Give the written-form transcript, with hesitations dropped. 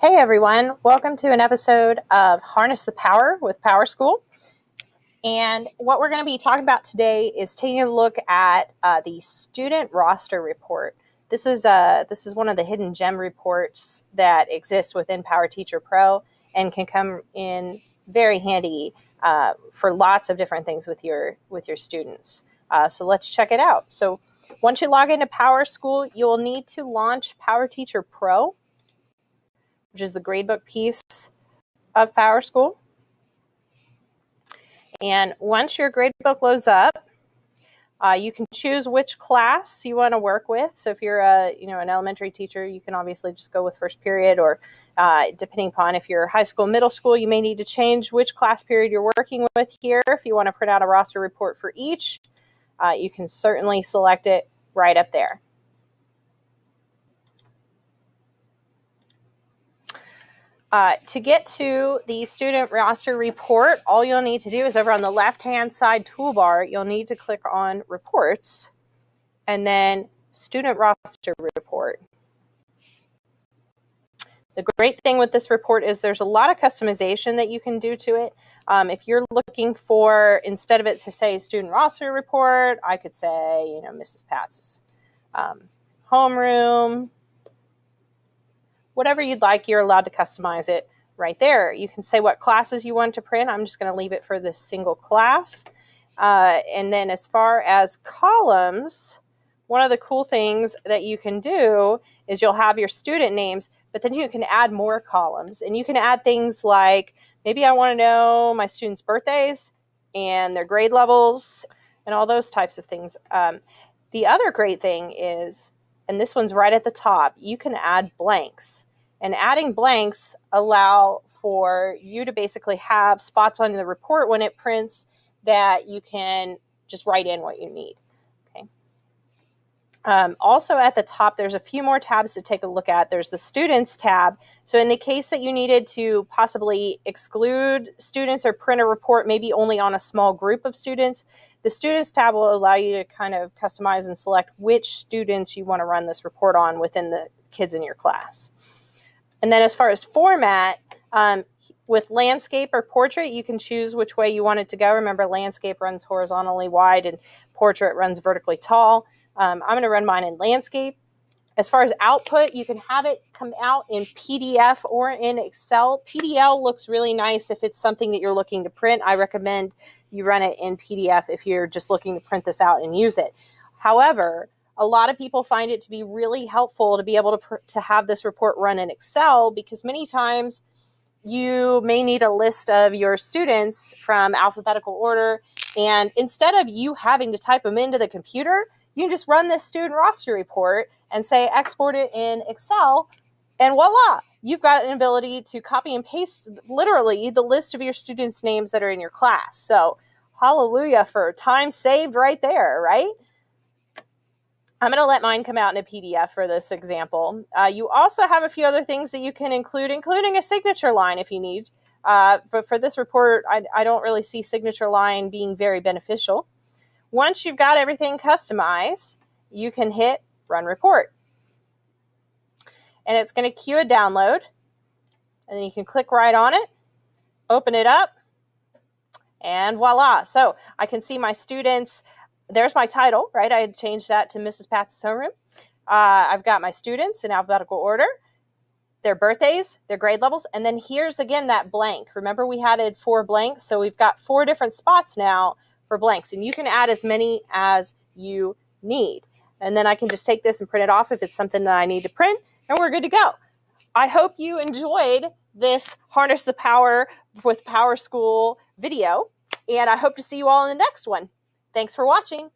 Hey everyone, welcome to an episode of Harness the Power with PowerSchool. And what we're going to be talking about today is taking a look at the student roster report. This is one of the hidden gem reports that exists within PowerTeacher Pro and can come in very handy for lots of different things with your students. So let's check it out. So once you log into PowerSchool, you'll need to launch PowerTeacher Pro, which is the gradebook piece of PowerSchool. And once your gradebook loads up, you can choose which class you want to work with. So if you're an elementary teacher, you can obviously just go with first period, or depending upon if you're high school, middle school, you may need to change which class period you're working with here. If you want to print out a roster report for each, you can certainly select it right up there. To get to the student roster report, all you'll need to do is over on the left-hand side toolbar, you'll need to click on Reports and then Student Roster Report. The great thing with this report is there's a lot of customization that you can do to it. If you're looking for, instead of it to say Student Roster Report, I could say, Mrs. Pat's homeroom. Whatever you'd like, you're allowed to customize it right there. You can say what classes you want to print. I'm just going to leave it for this single class. And then as far as columns, one of the cool things that you can do is you'll have your student names, but then you can add more columns. And you can add things like, maybe I want to know my students' birthdays and their grade levels and all those types of things. The other great thing is, and this one's right at the top, you can add blanks. And adding blanks allow for you to basically have spots on the report when it prints that you can just write in what you need. Okay. Also at the top, there's a few more tabs to take a look at. There's the Students tab. So in the case that you needed to possibly exclude students or print a report maybe only on a small group of students, the Students tab will allow you to kind of customize and select which students you want to run this report on within the kids in your class. And then as far as format, with landscape or portrait, you can choose which way you want it to go. Remember, landscape runs horizontally wide and portrait runs vertically tall. I'm going to run mine in landscape. As far as output, you can have it come out in PDF or in Excel. PDL looks really nice if it's something that you're looking to print. I recommend you run it in PDF if you're just looking to print this out and use it. However, a lot of people find it to be really helpful to be able to have this report run in Excel, because many times you may need a list of your students from alphabetical order. And instead of you having to type them into the computer, you can just run this student roster report and say export it in Excel, and voila, you've got an ability to copy and paste literally the list of your students' names that are in your class. So hallelujah for time saved right there, right? I'm going to let mine come out in a PDF for this example. You also have a few other things that you can include, including a signature line if you need. But for this report, I don't really see signature line being very beneficial. Once you've got everything customized, you can hit Run Report. And it's going to queue a download. And then you can click right on it, open it up, and voila. So I can see my students. There's my title, right? I had changed that to Mrs. Pat's homeroom. I've got my students in alphabetical order, their birthdays, their grade levels, and then here's again that blank. Remember, we added 4 blanks, so we've got 4 different spots now for blanks, and you can add as many as you need. And then I can just take this and print it off if it's something that I need to print, and we're good to go. I hope you enjoyed this Harness the Power with PowerSchool video, and I hope to see you all in the next one. Thanks for watching.